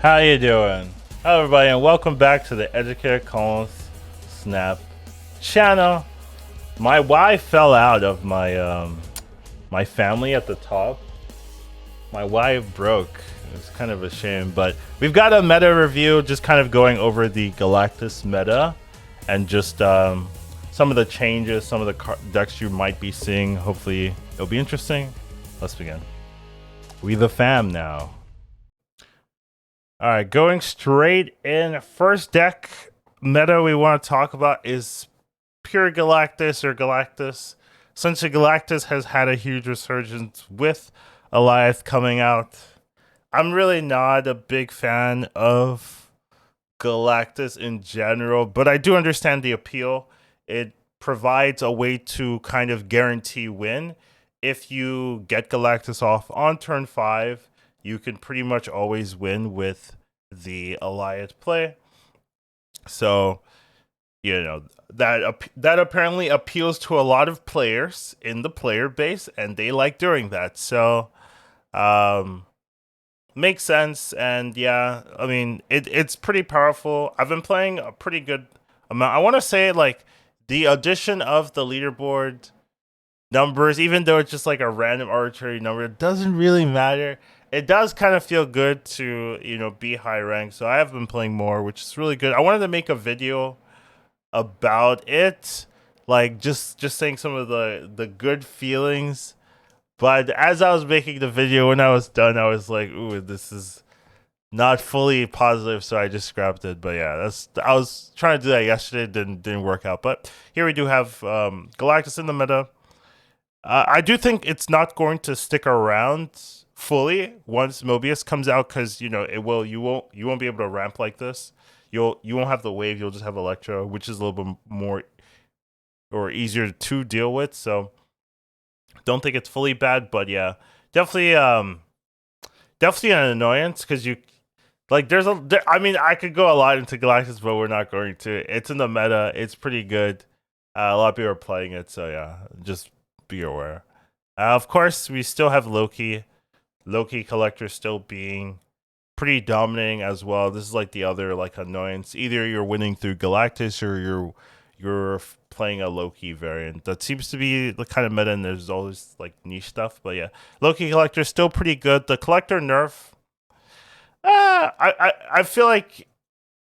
How you doing? Hello everybody and welcome back to the Educator Collins Snap channel. My Y fell out of my family at the top. My Y broke. It's kind of a shame, but we've got a meta review just kind of going over the Galactus meta and just some of the changes, some of the decks you might be seeing. Hopefully it'll be interesting. Let's begin. We the fam now. Alright, going straight in. First deck meta we want to talk about is pure Galactus or Galactus. Since Galactus has had a huge resurgence with Alioth coming out, I'm really not a big fan of Galactus in general, but I do understand the appeal. It provides a way to kind of guarantee win. If you get Galactus off on turn 5, you can pretty much always win with the Alioth play. So, you know, that apparently appeals to a lot of players in the player base, and they like doing that. So, makes sense. And yeah, I mean, it's pretty powerful. I've been playing a pretty good amount. I want to say, like, the addition of the leaderboard numbers, even though it's just like a random arbitrary number, it doesn't really matter. It does kind of feel good to, you know, be high ranked. So I have been playing more, which is really good. I wanted to make a video about it, like just saying some of the good feelings. But as I was making the video, when I was done, I was like, ooh, this is not fully positive, so I just scrapped it. But yeah, I was trying to do that yesterday, didn't work out. But here we do have Galactus in the meta. I do think it's not going to stick around fully once Mobius comes out, because you know you won't be able to ramp like this. You won't have the wave. You'll just have Electro, which is a little bit more or easier to deal with. So don't think it's fully bad, but yeah, definitely definitely an annoyance, because you like I mean, I could go a lot into Galactus, but we're not going to. It's in the meta. It's pretty good. A lot of people are playing it, so yeah, just be aware. Of course, we still have Loki Collector still being pretty dominating as well. This is like the other like annoyance. Either you're winning through Galactus or you're playing a Loki variant. That seems to be the kind of meta, and there's always like niche stuff. But yeah, Loki Collector is still pretty good. The Collector nerf, I feel like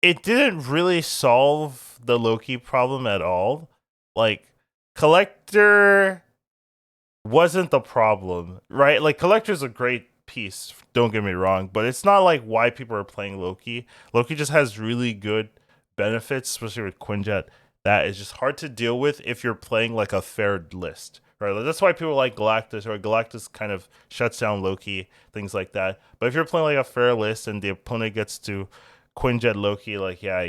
it didn't really solve the Loki problem at all. Like, Collector wasn't the problem, right? Like, Collector's a great piece, don't get me wrong, but it's not like why people are playing Loki. Loki just has really good benefits, especially with Quinjet, that is just hard to deal with if you're playing like a fair list, right? Like, that's why people like Galactus, or Galactus kind of shuts down Loki, things like that. But if you're playing like a fair list and the opponent gets to Quinjet Loki, like, yeah,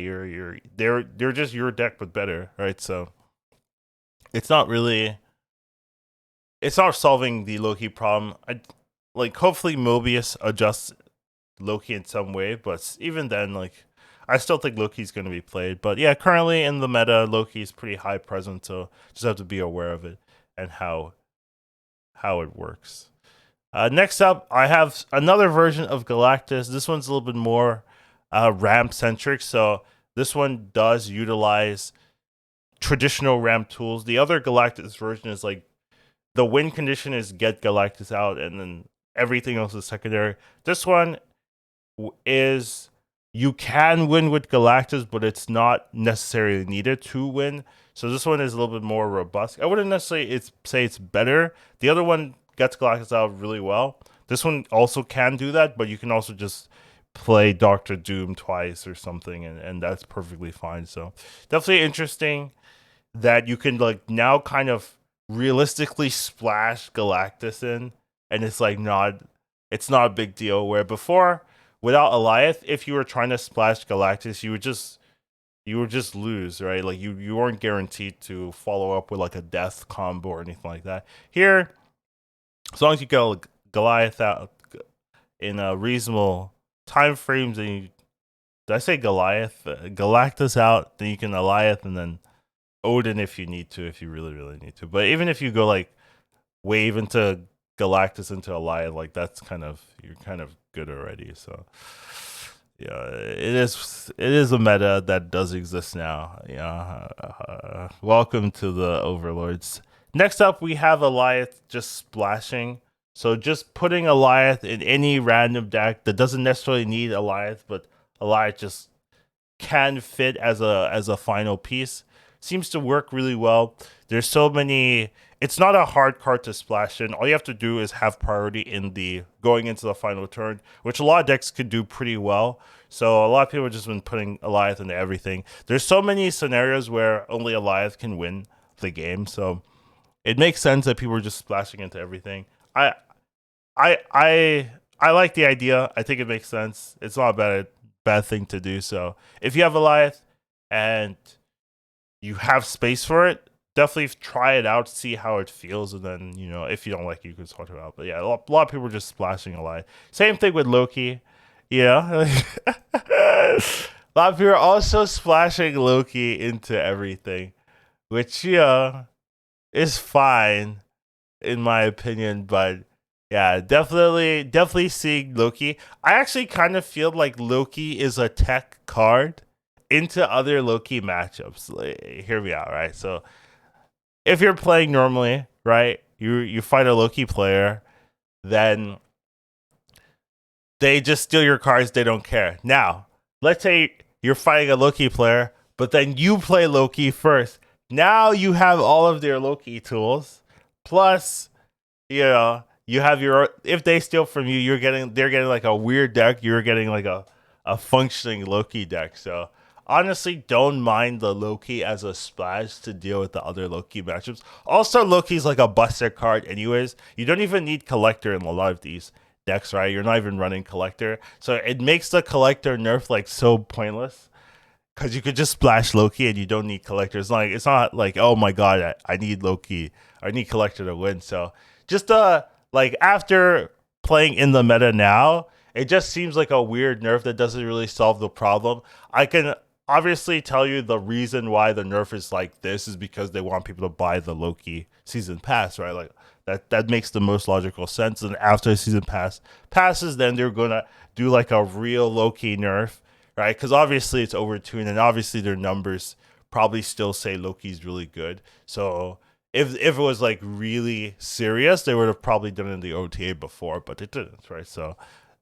they're just your deck but better, right? So it's not really, it's not solving the Loki problem. Like, hopefully Mobius adjusts Loki in some way, but even then, like, I still think Loki's going to be played. But yeah, currently in the meta, Loki's pretty high present, so just have to be aware of it and how it works. Next up, I have another version of Galactus. This one's a little bit more ramp centric, so this one does utilize traditional ramp tools. The other Galactus version is like, the win condition is get Galactus out, and then everything else is secondary. This one is, you can win with Galactus, but it's not necessarily needed to win. So this one is a little bit more robust. I wouldn't necessarily say it's better. The other one gets Galactus out really well. This one also can do that, but you can also just play Doctor Doom twice or something, and that's perfectly fine. So definitely interesting that you can like now kind of realistically splash Galactus in, and it's like it's not a big deal. Where before, without Alioth, if you were trying to splash Galactus, you would just lose, right? Like, you weren't guaranteed to follow up with like a death combo or anything like that. Here, as long as you get Goliath out in a reasonable time frames, and did I say Galactus out, then you can Alioth and then Odin if you need to, if you really need to. But even if you go like wave into Galactus into Alioth, like, that's kind of, you're kind of good already. So Yeah, it is a meta that does exist now. Yeah, welcome to the overlords. Next up, we have Alioth just splashing. So just putting Alioth in any random deck that doesn't necessarily need Alioth, but Alioth just can fit as a final piece. Seems to work really well. There's so many. It's not a hard card to splash in. All you have to do is have priority in the going into the final turn, which a lot of decks could do pretty well. So a lot of people have just been putting Alioth into everything. There's so many scenarios where only Alioth can win the game. So it makes sense that people are just splashing into everything. I like the idea. I think it makes sense. It's not a bad thing to do. So if you have Alioth and you have space for it, definitely try it out, see how it feels, and then if you don't like it, you can sort it out. But yeah, a lot of people are just splashing Alioth. Same thing with Loki. Yeah, a lot of people are also splashing Loki into everything, which is fine in my opinion, but yeah, definitely seeing Loki. I actually kind of feel like Loki is a tech card into other Loki matchups. Like, hear me out, right? So if you're playing normally, right, you fight a Loki player, then they just steal your cards. They don't care. Now, let's say you're fighting a Loki player, but then you play Loki first. Now you have all of their Loki tools, plus you have your. If they steal from you, they're getting like a weird deck. You're getting like a functioning Loki deck. So honestly, don't mind the Loki as a splash to deal with the other Loki matchups. Also, Loki's like a buster card, anyways. You don't even need Collector in a lot of these decks, right? You're not even running Collector, so it makes the Collector nerf like so pointless because you could just splash Loki and you don't need Collector. It's not like oh my god, I need Loki. I need Collector to win. So just like after playing in the meta now, it just seems like a weird nerf that doesn't really solve the problem. I can obviously tell you the reason why the nerf is like this is because they want people to buy the Loki season pass, right? Like that makes the most logical sense. And after the season pass passes, then they're gonna do like a real Loki nerf, right? Because obviously it's overtuned, and obviously their numbers probably still say Loki's really good. So if it was like really serious, they would have probably done it in the OTA before, but it didn't, right? So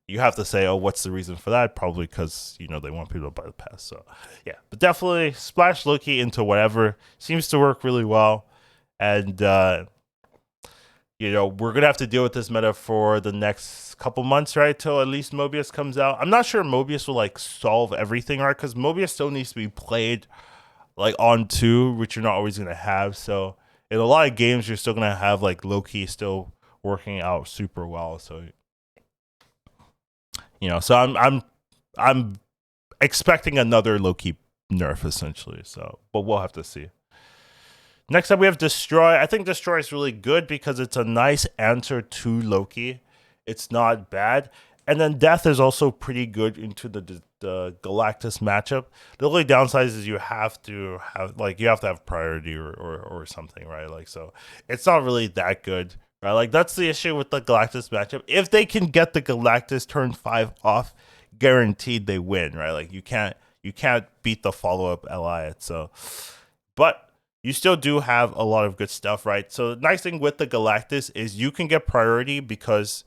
you have to say, oh, what's the reason for that? Probably because they want people to buy the pass. So yeah, but definitely splash Loki into whatever seems to work really well, and we're gonna have to deal with this meta for the next couple months, right? Till at least Mobius comes out. I'm not sure Mobius will like solve everything, right? Because Mobius still needs to be played like on two, which you're not always gonna have. So in a lot of games, you're still gonna have like Loki still working out super well. So so I'm expecting another Loki nerf essentially. So, but we'll have to see. Next up, we have Destroy. I think Destroy is really good because it's a nice answer to Loki. It's not bad. And then Death is also pretty good into the Galactus matchup. The only downside is you have to have priority or something, right? Like, so it's not really that good, right? Like, that's the issue with the Galactus matchup. If they can get the Galactus turn 5 off, guaranteed they win, right? Like, you can't beat the follow-up Alioth. So, but you still do have a lot of good stuff, right? So the nice thing with the Galactus is you can get priority because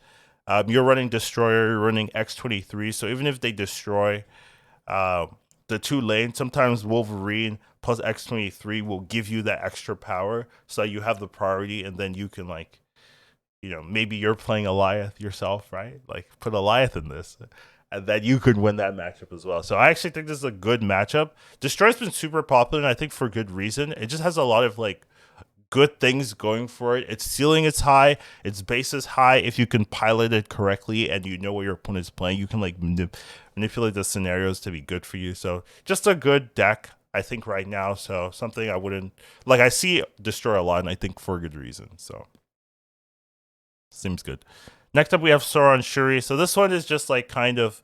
you're running Destroyer, you're running X-23. So even if they destroy the 2 lanes, sometimes Wolverine plus X-23 will give you that extra power so that you have the priority, and then you can maybe you're playing Alioth yourself, right? Like put Alioth in this, and then you could win that matchup as well. So I actually think this is a good matchup. Destroy's been super popular, and I think for good reason. It just has a lot of like good things going for it. Its ceiling is high, its base is high. If you can pilot it correctly and you know what your opponent's playing, you can like manipulate the scenarios to be good for you. So just a good deck, I think, right now. So something I wouldn't like. I see Destroy a lot, and I think for good reason. So seems good. Next up, we have Sauron Shuri. So this one is just like kind of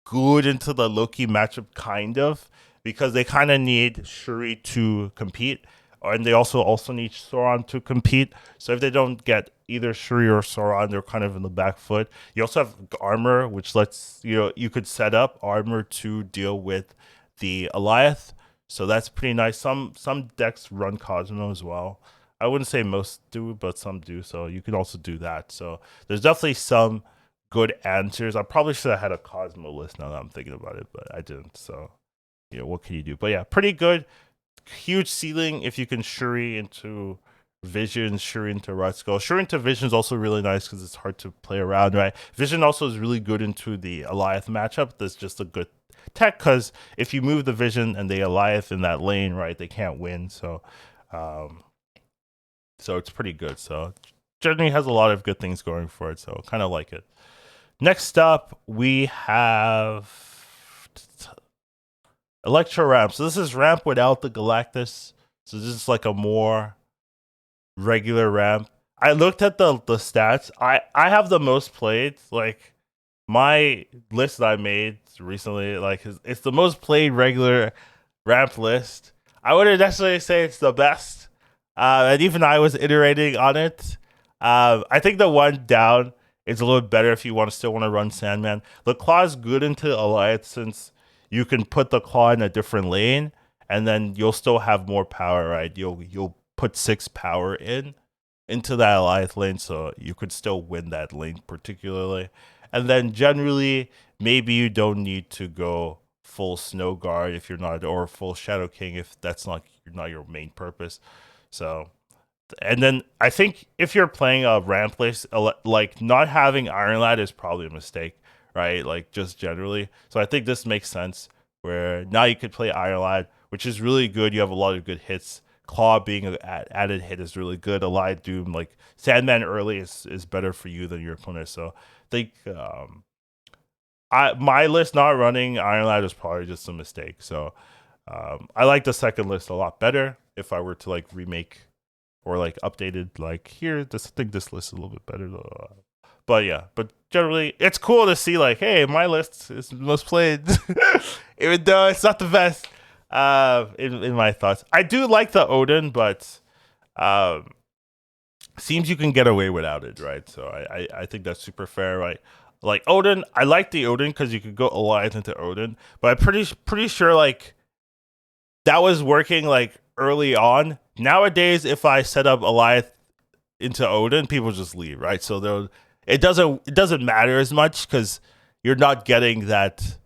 good into the Loki matchup, kind of, because they kind of need Shuri to compete. and they also need Sauron to compete. So if they don't get either Shuri or Sauron, they're kind of in the back foot. You also have armor, which lets you could set up armor to deal with the Alioth. So that's pretty nice. Some decks run Cosmo as well. I wouldn't say most do, but some do. So you can also do that. So there's definitely some good answers. I probably should have had a Cosmo list now that I'm thinking about it, but I didn't. So what can you do? But yeah, pretty good. Huge ceiling if you can Shuri into Vision, Shuri into Red Skull. Shuri into Vision is also really nice because it's hard to play around, right? Vision also is really good into the Alioth matchup. That's just a good tech because if you move the Vision and the Alioth in that lane, right, they can't win. So it's pretty good. So generally has a lot of good things going for it. So kind of like it. Next up, we have Electro Ramp. So this is ramp without the Galactus. So this is like a more regular ramp. I looked at the stats. I have the most played. Like my list that I made recently, like it's the most played regular ramp list. I wouldn't necessarily say it's the best. And even I was iterating on it. I think the one down is a little bit better if you still want to run Sandman. The Claw is good into Alliance since you can put the Claw in a different lane, and then you'll still have more power, right? You'll put 6 power into that Alliance lane, so you could still win that lane particularly. And then generally, maybe you don't need to go full Snow Guard if you're not, or full Shadow King if that's not your main purpose. So, and then I think if you're playing a ramp list, like not having Iron Lad is probably a mistake, right? Like just generally. So I think this makes sense where now you could play Iron Lad, which is really good. You have a lot of good hits. Claw being an added hit is really good. Allied Doom, like Sandman early is better for you than your opponent. So I think my list not running Iron Lad is probably just a mistake. So I like the second list a lot better. If I were to like remake or like updated, like here, I think this list is a little bit better. But yeah, but generally, it's cool to see like, hey, my list is the most played, even though it's not the best. In my thoughts, I do like the Odin, but seems you can get away without it, right? So I think that's super fair, right? Like Odin, I like the Odin because you could go Alliance into Odin, but I'm pretty sure like that was working like early on. Nowadays, if I set up Alliance into Odin, people just leave, right? So it doesn't matter as much because you're not getting that.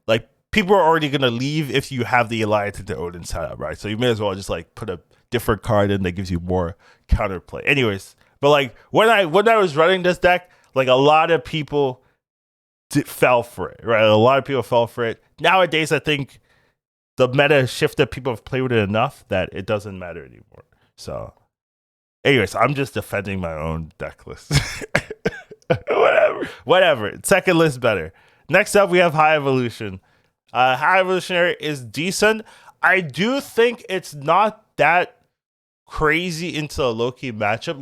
Like people are already gonna leave if you have the Alliance into Odin setup, right? So you may as well just like put a different card in that gives you more counterplay. Anyways, but like when I was running this deck, like a lot of people fell for it, right? A lot of people fell for it. Nowadays, I think the meta shifted. People have played with it enough that it doesn't matter anymore. So, anyways, I'm just defending my own deck list. Whatever. Second list better. Next up, we have High Evolution. High Evolutionary is decent. I do think it's not that crazy into a Loki matchup.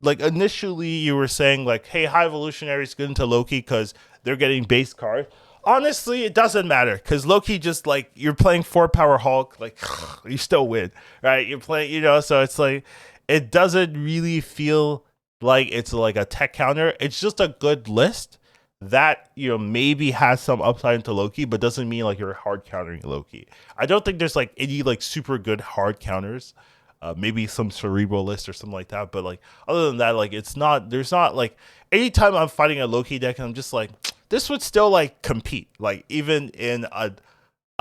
Like initially you were saying like, hey, High Evolutionary is good into Loki because they're getting base cards. Honestly, it doesn't matter because Loki just like you're playing 4-power Hulk, like you still win, right? You're playing, so it's like it doesn't really feel like it's like a tech counter. It's just a good list that maybe has some upside into Loki, but doesn't mean like you're hard countering Loki. I don't think there's like any like super good hard counters. Maybe some Cerebro list or something like that, but like other than that, like there's not like anytime I'm fighting a Loki deck and I'm just like this would still like compete, like even in a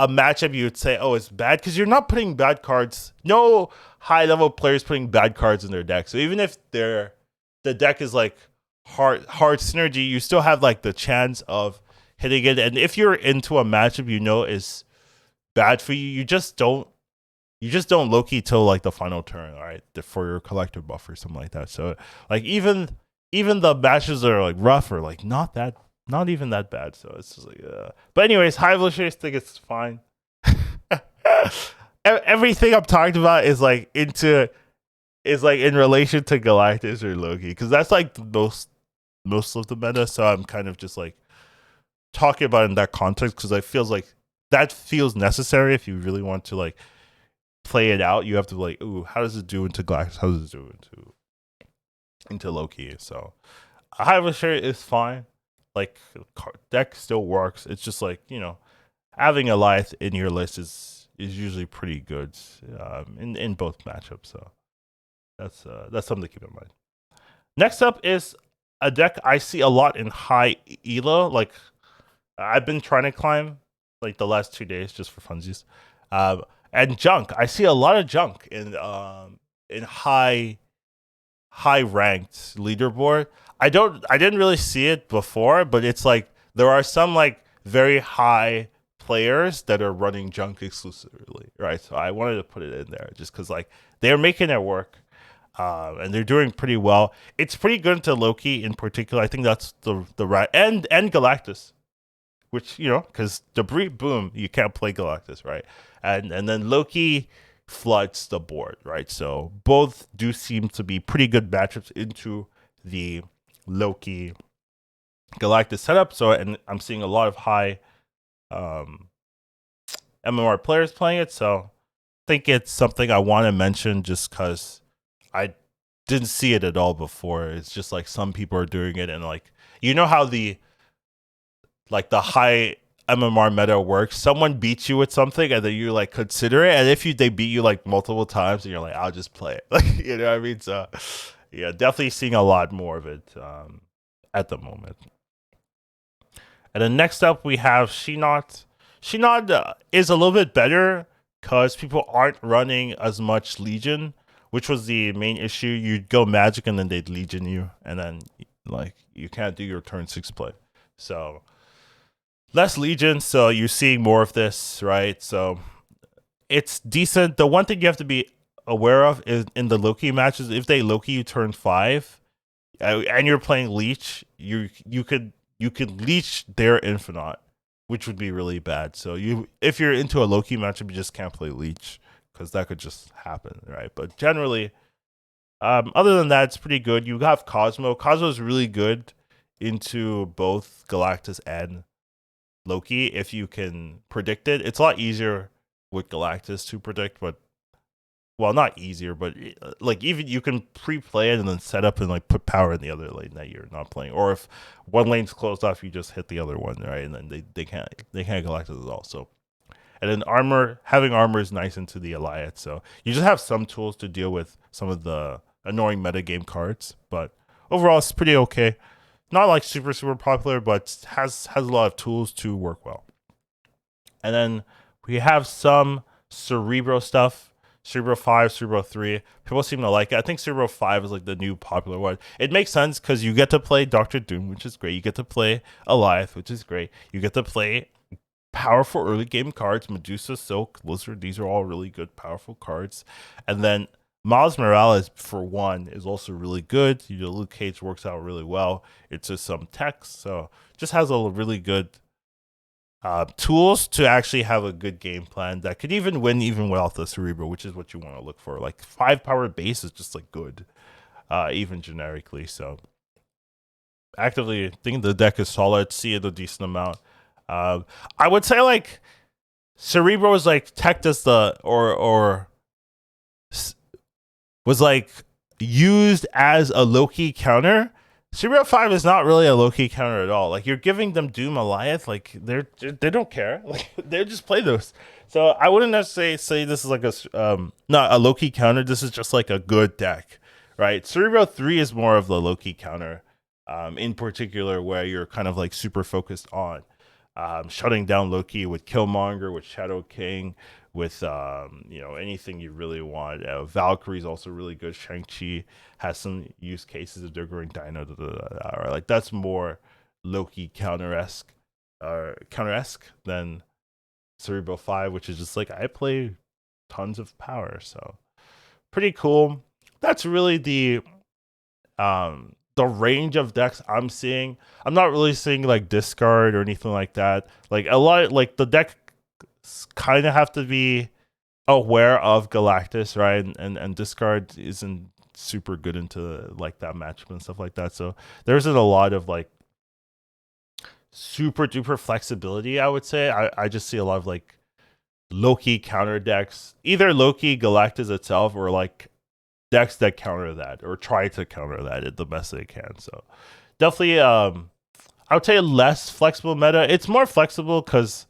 matchup you would say, oh, it's bad because you're not putting bad cards. No high level players putting bad cards in their deck. So even if the deck is like hard synergy, you still have like the chance of hitting it. And if you're into a matchup is bad for you, you just don't Loki till like the final turn, all right, for your collector buff or something like that. So like even the matches that are like rough are like not even that bad. So it's just like but anyways, High Evolution, I think it's fine. Everything I'm talking about is like in relation to Galactus or Loki, because that's like the most of the meta. So I'm kind of just like talking about it in that context because I feels like that feels necessary if you really want to like play it out. You have to like, ooh, how does it do into Galactus? How does it do into Loki? So Hive Share is fine. Like deck still works. It's just like, you know, having Alioth in your list is usually pretty good in both matchups. So that's something to keep in mind. Next up is a deck I see a lot in high Elo. Like I've been trying to climb like the last 2 days just for funsies. And junk. I see a lot of junk in high ranked leaderboard. I didn't really see it before, but it's like there are some like very high players that are running junk exclusively, right? So I wanted to put it in there just because like they're making it work. And they're doing pretty well. It's pretty good into Loki in particular. I think that's the right and Galactus, which you know because debris boom you can't play Galactus, right? And then Loki floods the board, right? So both do seem to be pretty good matchups into the Loki Galactus setup. So and I'm seeing a lot of high MMR players playing it. So I think it's something I want to mention just because I didn't see it at all before. It's just like some people are doing it, and like you know how the high MMR meta works. Someone beats you with something, and then you like consider it, and if they beat you like multiple times, and you're like, I'll just play it. Like you know what I mean? So yeah, definitely seeing a lot more of it at the moment. And then next up we have SheNaut. SheNaut is a little bit better because people aren't running as much Legion, which was the main issue. You'd go Magic and then they'd Legion you, and then like you can't do your turn 6 play. So less Legion, so you're seeing more of this, right? So it's decent. The one thing you have to be aware of is in the Loki matches, if they Loki you turn 5, and you're playing Leech, you could Leech their Infinite, which would be really bad. So if you're into a Loki matchup, you just can't play Leech because that could just happen, right? But generally, other than that, it's pretty good. You have Cosmo. Cosmo is really good into both Galactus and Loki if you can predict it. It's a lot easier with Galactus to predict, but well, not easier, but like even you can pre-play it and then set up and like put power in the other lane that you're not playing. Or if one lane's closed off, you just hit the other one, right? And then they can't Galactus at all. So and then having armor is nice into the Alioth. So you just have some tools to deal with some of the annoying metagame cards, but overall it's pretty okay. Not like super popular, but has a lot of tools to work well. And then we have some Cerebro stuff. Cerebro 5, Cerebro 3. People seem to like it. I think Cerebro 5 is like the new popular one. It makes sense because you get to play Doctor Doom, which is great. You get to play Alioth, which is great. You get to play powerful early game cards. Medusa, Silk, Lizard. These are all really good, powerful cards. And then Miles Morales, for one, is also really good. Luke Cage works out really well. It's just some text, so just has a really good tools to actually have a good game plan that could even win even without the Cerebro, which is what you want to look for. Like 5 power base is just like good, even generically. So actively, I think the deck is solid. See it a decent amount. I would say like Cerebro is like tech as the or was like used as a Loki counter. Cerebro 5 is not really a Loki counter at all. Like you're giving them Doom Alioth, like they don't care. Like they just play those. So I wouldn't necessarily say this is like a not a Loki counter. This is just like a good deck, right? Cerebro 3 is more of the Loki counter, in particular where you're kind of like super focused on shutting down Loki with Killmonger, with Shadow King, with anything you really want. Valkyrie's also really good. Shang-Chi has some use cases if they're going Dino. Like that's more Loki counter-esque than Cerebro 5, which is just like I play tons of power. So pretty cool. That's really the range of decks I'm seeing. I'm not really seeing like discard or anything like that. Like a lot, like the deck kind of have to be aware of Galactus, right? And discard isn't super good into like that matchup and stuff like that. So there isn't a lot of like super duper flexibility, I would say. I just see a lot of like Loki counter decks, either Loki, Galactus itself, or like decks that counter that or try to counter that the best they can. So definitely, I would say less flexible meta. It's more flexible because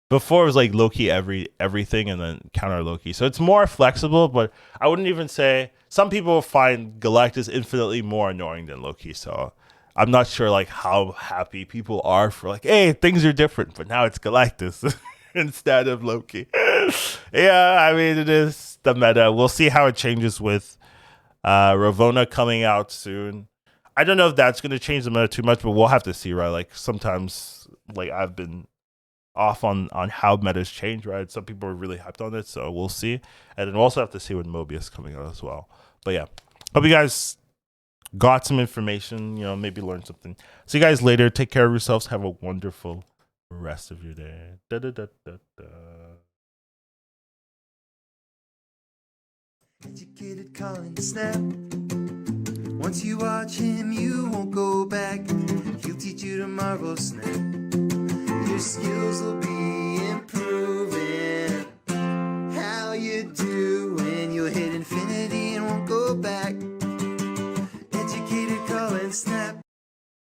before it was like Loki everything and then counter Loki. So it's more flexible, but I wouldn't even say some people find Galactus infinitely more annoying than Loki. So I'm not sure like how happy people are for like, hey, things are different, but now it's Galactus instead of Loki. Yeah, I mean it is the meta. We'll see how it changes with Ravonna coming out soon. I don't know if that's going to change the meta too much, but we'll have to see, right? Like sometimes, like I've been off on how metas change, right? Some people are really hyped on it, so we'll see. And then we'll also have to see when Mobius coming out as well. But yeah, hope you guys got some information, you know, maybe learned something. See you guys later. Take care of yourselves. Have a wonderful rest of your day. Educated calling snap. Once you watch him, you won't go back. He'll teach you to marvel snap. Your skills will be